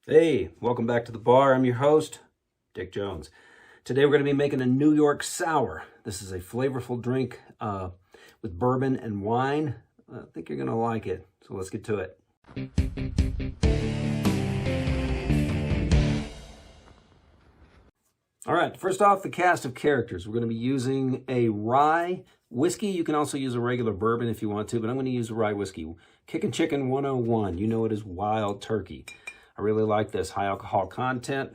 Hey, welcome back to the bar. I'm your host, Dick Jones. Today we're going to be making a New York Sour. This is a flavorful drink with bourbon and wine. I think you're going to like it, so let's get to it. All right, first off, the cast of characters. We're going to be using a rye whiskey. You can also use a regular bourbon if you want to, but I'm going to use a rye whiskey. Kickin' Chicken 101. You know it is Wild Turkey. I really like this, high alcohol content.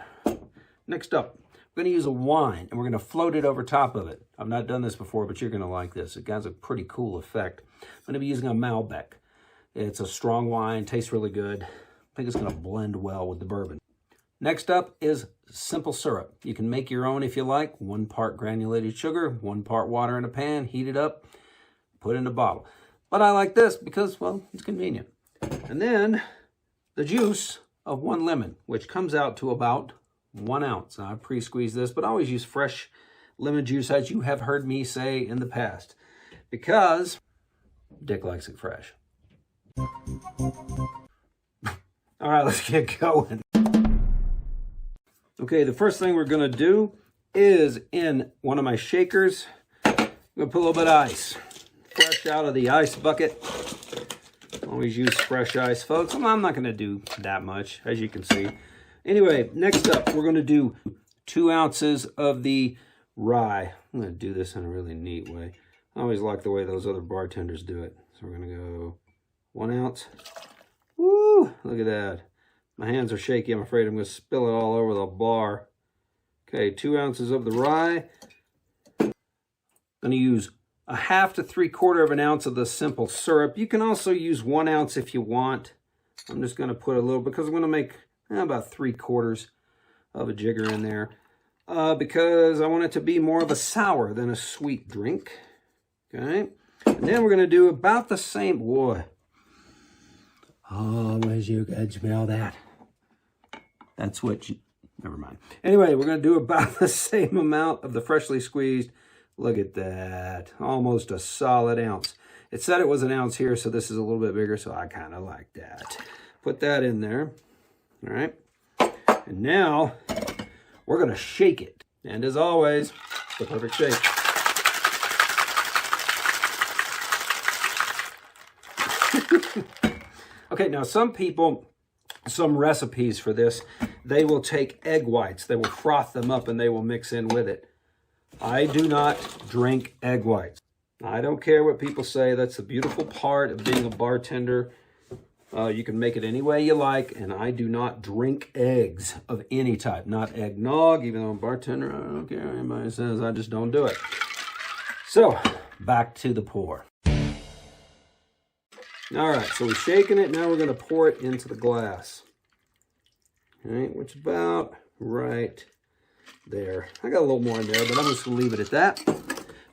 Next up, we're going to use a wine, and we're going to float it over top of it. I've not done this before, but you're going to like this. It has a pretty cool effect. I'm going to be using a Malbec. It's a strong wine, tastes really good. I think it's going to blend well with the bourbon. Next up is simple syrup. You can make your own if you like. 1 part granulated sugar, 1 part water in a pan, heat it up, put it in a bottle. But I like this because, well, it's convenient. And then the juice of 1 lemon, which comes out to about 1 ounce. Now, I pre-squeeze this, but I always use fresh lemon juice, as you have heard me say in the past, because Dick likes it fresh. All right, let's get going. Okay, the first thing we're going to do is in one of my shakers, I'm going to put a little bit of ice, fresh out of the ice bucket. Always use fresh ice, folks. I'm not going to do that much, as you can see. Anyway, next up, we're going to do 2 ounces of the rye. I'm going to do this in a really neat way. I always like the way those other bartenders do it. So we're going to go 1 ounce. Woo! Look at that. My hands are shaky. I'm afraid I'm going to spill it all over the bar. Okay, 2 ounces of the rye. I'm going to use 1/2 to 3/4 ounce of the simple syrup. You can also use 1 ounce if you want. I'm just going to put a little, because I'm going to make about 3/4 of a jigger in there. Because I want it to be more of a sour than a sweet drink. Okay. And then we're going to do about the same. Boy. Oh, as you can smell that. That's what you, never mind. Anyway, we're going to do about the same amount of the freshly squeezed. Look at that, almost a solid ounce. It said it was 1 ounce here, so this is a little bit bigger, so I kind of like that. Put that in there, all right? And now, we're gonna shake it. And as always, the perfect shake. Okay, now some people, some recipes for this, they will take egg whites, they will froth them up and they will mix in with it. I do not drink egg whites. I don't care what people say. That's the beautiful part of being a bartender. You can make it any way you like, and I do not drink eggs of any type. Not eggnog, even though I'm a bartender. I don't care what anybody says. I just don't do it. So, back to the pour. All right, so we're shaking it. Now we're going to pour it into the glass. All right, which is about right there. I got a little more in there, but I'm just going to leave it at that.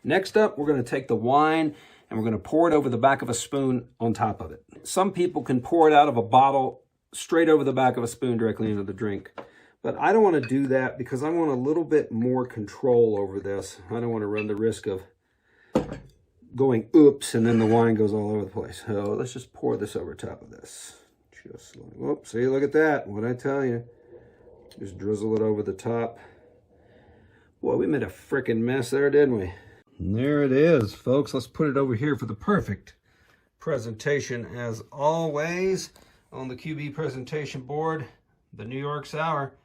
Next up, we're going to take the wine and we're going to pour it over the back of a spoon on top of it. Some people can pour it out of a bottle straight over the back of a spoon directly into the drink. But I don't want to do that because I want a little bit more control over this. I don't want to run the risk of going oops and then the wine goes all over the place. So let's just pour this over top of this. Just like, whoop, see, look at that. What'd I tell you? Just drizzle it over the top. Boy, we made a frickin' mess there, didn't we? And there it is, folks. Let's put it over here for the perfect presentation, as always, on the QB presentation board, the New York Sour.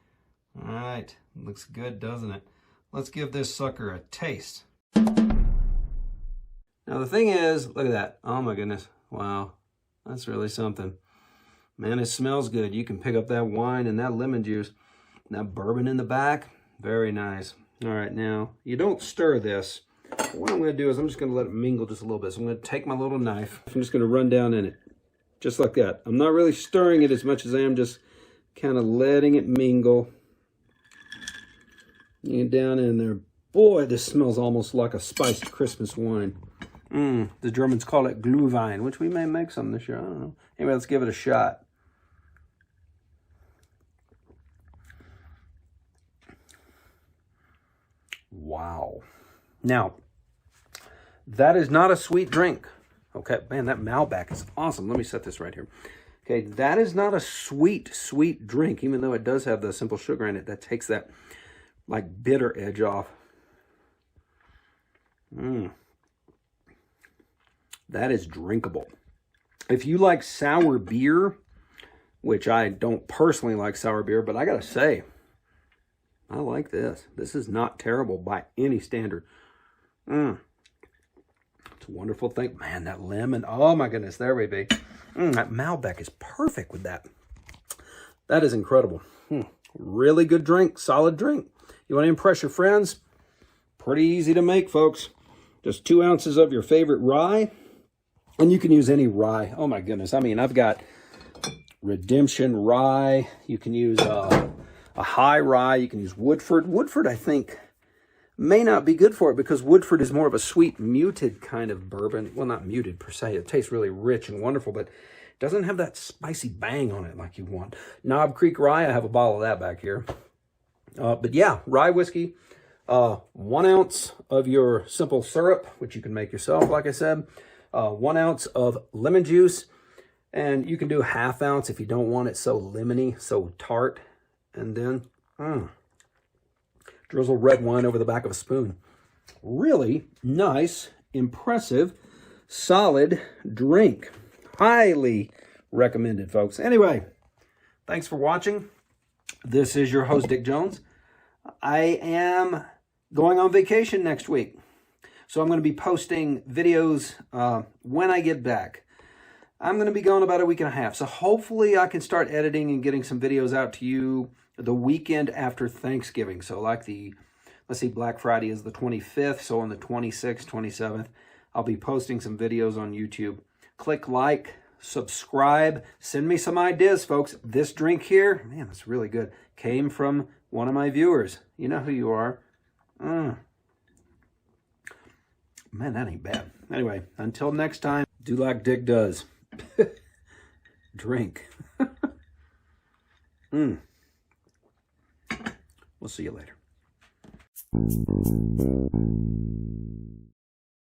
All right, looks good, doesn't it? Let's give this sucker a taste. Now, the thing is, look at that. Oh, my goodness. Wow, that's really something. Man, it smells good. You can pick up that wine and that lemon juice. That bourbon in the back, very nice. All right, now, you don't stir this. What I'm going to do is I'm just going to let it mingle just a little bit. So I'm going to take my little knife. I'm just going to run down in it, just like that. I'm not really stirring it as much as I am just kind of letting it mingle. Get down in there. Boy, this smells almost like a spiced Christmas wine. The Germans call it Glühwein, which we may make some this year. I don't know. Anyway, let's give it a shot. Wow. Now, that is not a sweet drink. Okay, man, that Malbec is awesome. Let me set this right here. Okay, that is not a sweet, sweet drink, even though it does have the simple sugar in it. That takes that, like, bitter edge off. That is drinkable. If you like sour beer, which I don't personally like sour beer, but I gotta say, I like this. This is not terrible by any standard. It's a wonderful thing. Man, that lemon. Oh my goodness, there we be. That Malbec is perfect with that. That is incredible. Really good drink, solid drink. You want to impress your friends? Pretty easy to make, folks. Just 2 ounces of your favorite rye. And you can use any rye. Oh my goodness. I mean, I've got Redemption rye. You can use a high rye. You can use Woodford. Woodford, I think, may not be good for it because Woodford is more of a sweet, muted kind of bourbon. Well, not muted per se. It tastes really rich and wonderful, but it doesn't have that spicy bang on it like you want. Knob Creek rye, I have a bottle of that back here. But yeah, rye whiskey. 1 ounce of your simple syrup, which you can make yourself, like I said. 1 ounce of lemon juice. And you can do 1/2 ounce if you don't want it so lemony, so tart. And then drizzle red wine over the back of a spoon. Really nice, impressive, solid drink. Highly recommended, folks. Anyway, thanks for watching. This is your host, Dick Jones. I am going on vacation next week. So I'm going to be posting videos when I get back. I'm going to be gone about a week and a half. So hopefully I can start editing and getting some videos out to you the weekend after Thanksgiving. So like let's see, Black Friday is the 25th. So on the 26th, 27th, I'll be posting some videos on YouTube. Click like, subscribe, send me some ideas, folks. This drink here, man, it's really good. Came from one of my viewers. You know who you are. Man, that ain't bad. Anyway, until next time, do like Dick does. Drink. We'll see you later.